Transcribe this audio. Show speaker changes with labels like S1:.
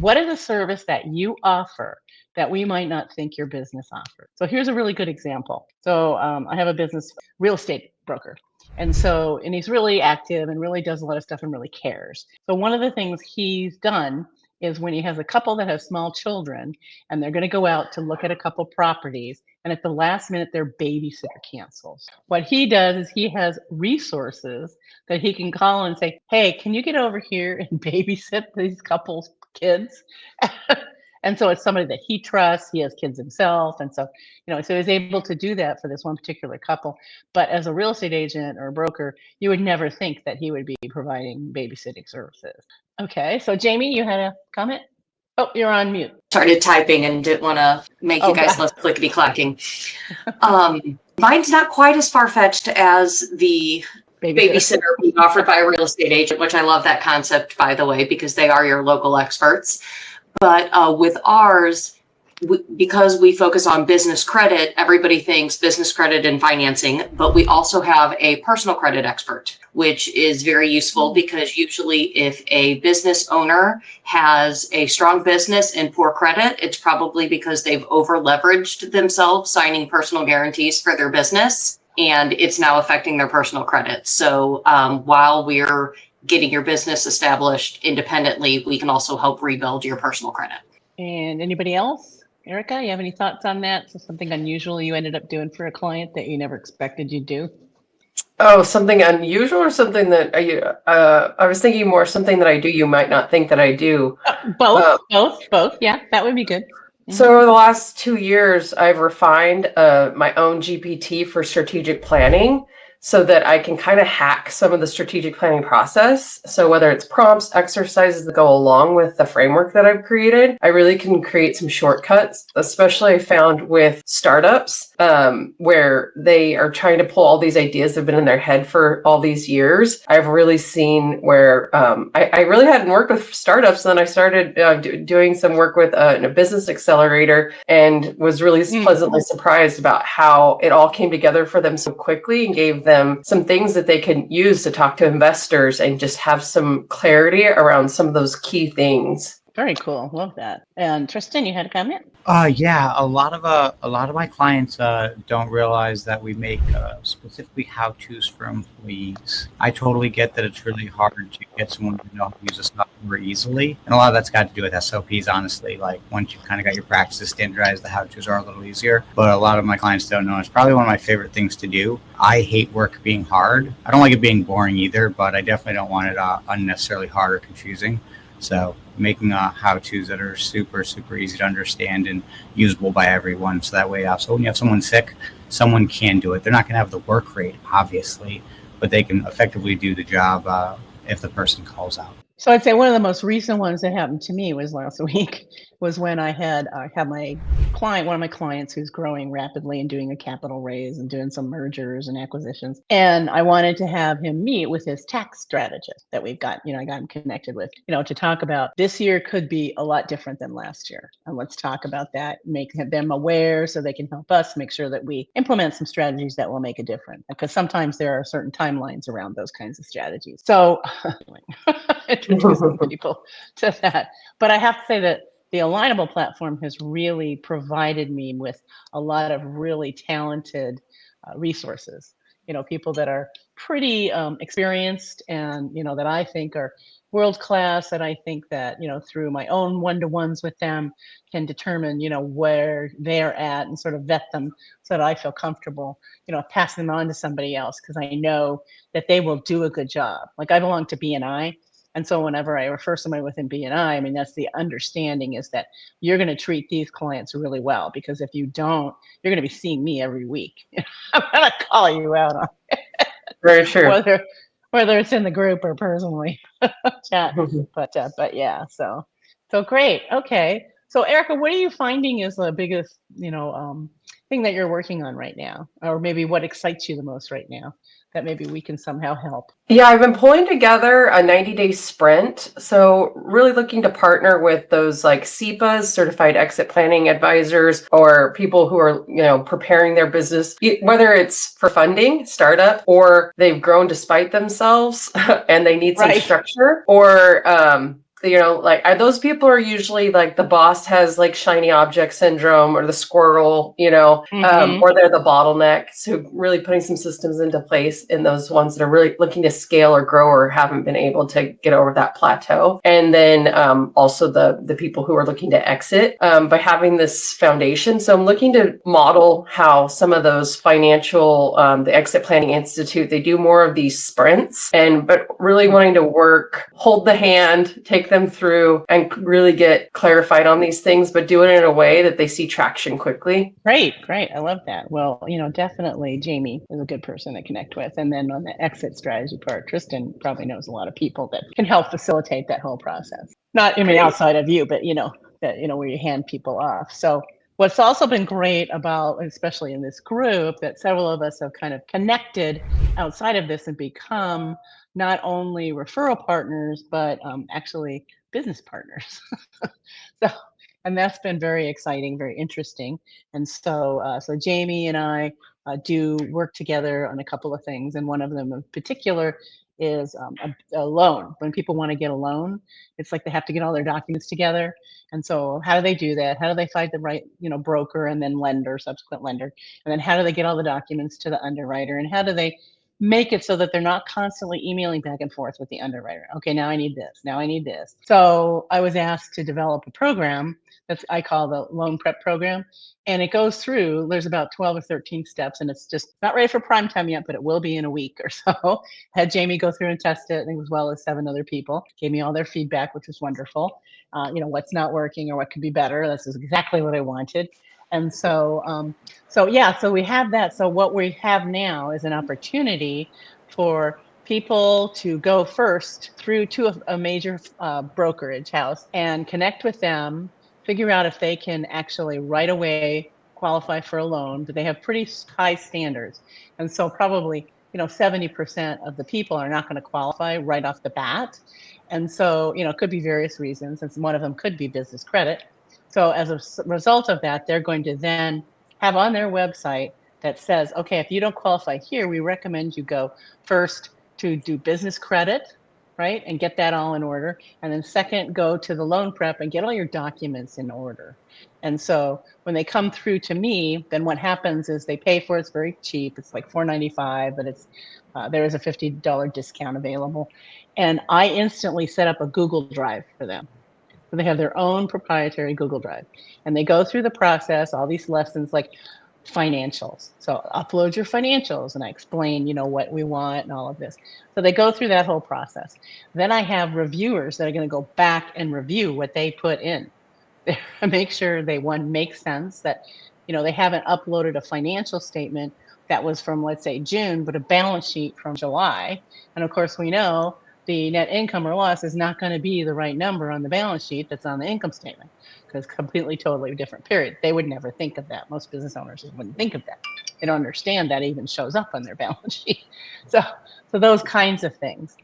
S1: what is a service that you offer that we might not think your business offers? So here's a really good example. So I have a business real estate broker. And he's really active and really does a lot of stuff and really cares. So one of the things he's done is when he has a couple that have small children and they're going to go out to look at a couple properties, and at the last minute their babysitter cancels. What he does is he has resources that he can call and say, hey, can you get over here and babysit these couples' kids? And so it's somebody that he trusts. He has kids himself. And so, so he's able to do that for this one particular couple. But as a real estate agent or a broker, you would never think that he would be providing babysitting services. Okay. So Jamie, you had a comment? Oh, you're on mute.
S2: Started typing and didn't want to make you guys less clickety clacking. Mine's not quite as far-fetched as the babysitter being offered by a real estate agent, which I love that concept, by the way, because they are your local experts. But with ours, because we focus on business credit, everybody thinks business credit and financing, but we also have a personal credit expert, which is very useful because usually if a business owner has a strong business and poor credit, it's probably because they've over leveraged themselves signing personal guarantees for their business, and it's now affecting their personal credit. So while we're getting your business established independently, we can also help rebuild your personal credit.
S1: And anybody else? Erica, you have any thoughts on that? So something unusual you ended up doing for a client that you never expected you'd do?
S3: Oh, something unusual or something that I was thinking more something that I do you might not think that I do.
S1: Both. Yeah, that would be good.
S3: So over the last 2 years, I've refined my own GPT for strategic planning, so that I can kind of hack some of the strategic planning process. So whether it's prompts, exercises that go along with the framework that I've created, I really can create some shortcuts, especially I found with startups where they are trying to pull all these ideas that have been in their head for all these years. I've really seen where I really hadn't worked with startups. And then I started doing some work with a business accelerator and was really pleasantly surprised about how it all came together for them so quickly and gave them some things that they can use to talk to investors and just have some clarity around some of those key things.
S1: Very cool. Love that. And Tristan, you had a comment?
S4: Yeah, a lot of my clients don't realize that we make specifically how-tos for employees. I totally get that it's really hard to get someone to know how to use a software easily, and a lot of that's got to do with SOPs. Honestly, like once you've kind of got your practices standardized, the how-tos are a little easier. But a lot of my clients don't know. It's probably one of my favorite things to do. I hate work being hard. I don't like it being boring either, but I definitely don't want it unnecessarily hard or confusing. So making how-tos that are super, super easy to understand and usable by everyone. So that way, so when you have someone sick, someone can do it. They're not going to have the work rate, obviously, but they can effectively do the job if the person calls out.
S1: So I'd say one of the most recent ones that happened to me was last week, was when I had my client, one of my clients who's growing rapidly and doing a capital raise and doing some mergers and acquisitions. And I wanted to have him meet with his tax strategist that we've got, I got him connected with, to talk about this year could be a lot different than last year. And let's talk about that, make them aware so they can help us make sure that we implement some strategies that will make a difference. Because sometimes there are certain timelines around those kinds of strategies. So introducing people to that. But I have to say that the Alignable platform has really provided me with a lot of really talented resources, people that are pretty experienced and, that I think are world-class, and I think that, through my own one-to-ones with them can determine, where they're at and sort of vet them so that I feel comfortable, passing them on to somebody else because I know that they will do a good job. Like I belong to B&I. And so whenever I refer somebody within B&I, that's the understanding is that you're going to treat these clients really well, because if you don't, you're going to be seeing me every week. I'm going to call you out on it.
S3: Very true.
S1: Whether it's in the group or personally chat. But yeah, so great. Okay. So Erica, what are you finding is the biggest, thing that you're working on right now, or maybe what excites you the most right now that maybe we can somehow help?
S3: Yeah, I've been pulling together a 90-day sprint. So really looking to partner with those like CEPAs, certified exit planning advisors, or people who are, preparing their business, whether it's for funding, startup, or they've grown despite themselves and they need some structure, or You know, like those people are usually like the boss has like shiny object syndrome or the squirrel, you know, or they're the bottleneck. So really putting some systems into place in those ones that are really looking to scale or grow or haven't been able to get over that plateau. And then also the people who are looking to exit by having this foundation. So I'm looking to model how some of those financial, the Exit Planning Institute, they do more of these sprints, but really wanting to work, hold the hand, take them through and really get clarified on these things, but do it in a way that they see traction quickly.
S1: Great. I love that. Well, you know, definitely Jamie is a good person to connect with. And then on the exit strategy part, Tristan probably knows a lot of people that can help facilitate that whole process. Not, I mean, outside of you, but, you know, that, you know, where you hand people off. So what's also been great about, especially in this group, that several of us have kind of connected outside of this and become not only referral partners, but actually business partners. So, and that's been very exciting, very interesting. And so, so Jamie and I do work together on a couple of things, and one of them in particular is a loan. When people want to get a loan, it's like they have to get all their documents together. And so, how do they do that? How do they find the right, you know, broker and then lender, subsequent lender, and then how do they get all the documents to the underwriter, and how do they make it so that they're not constantly emailing back and forth with the underwriter? Okay, now I need this. Now I need this. So I was asked to develop a program that's I call the loan prep program, and it goes through. There's about 12 or 13 steps, and it's just not ready for prime time yet, but it will be in a week or so. Had Jamie go through and test it, as well as 7 other people. Gave me all their feedback, which was wonderful. You know, what's not working or what could be better. This is exactly what I wanted. And so, so we have that. So what we have now is an opportunity for people to go first through to a major brokerage house and connect with them, figure out if they can actually right away qualify for a loan, but they have pretty high standards. And so probably, you know, 70% of the people are not going to qualify right off the bat. And so, you know, it could be various reasons, and one of them could be business credit. So as a result of that, they're going to then have on their website that says, okay, if you don't qualify here, we recommend you go first to do business credit, right? And get that all in order. And then second, go to the loan prep and get all your documents in order. And so when they come through to me, then what happens is they pay for it. It's very cheap. It's like $4.95, but it's there is a $50 discount available. And I instantly set up a Google Drive for them. So they have their own proprietary Google Drive, and they go through the process, all these lessons like financials. So upload your financials, and I explain, you know, what we want and all of this. So they go through that whole process. Then I have reviewers that are going to go back and review what they put in, make sure they make sense, that, you know, they haven't uploaded a financial statement that was from, let's say, June, but a balance sheet from July. And of course, we know the net income or loss is not going to be the right number on the balance sheet that's on the income statement, because completely, totally different period. They would never think of that. Most business owners wouldn't think of that. They don't understand that even shows up on their balance sheet. So those kinds of things.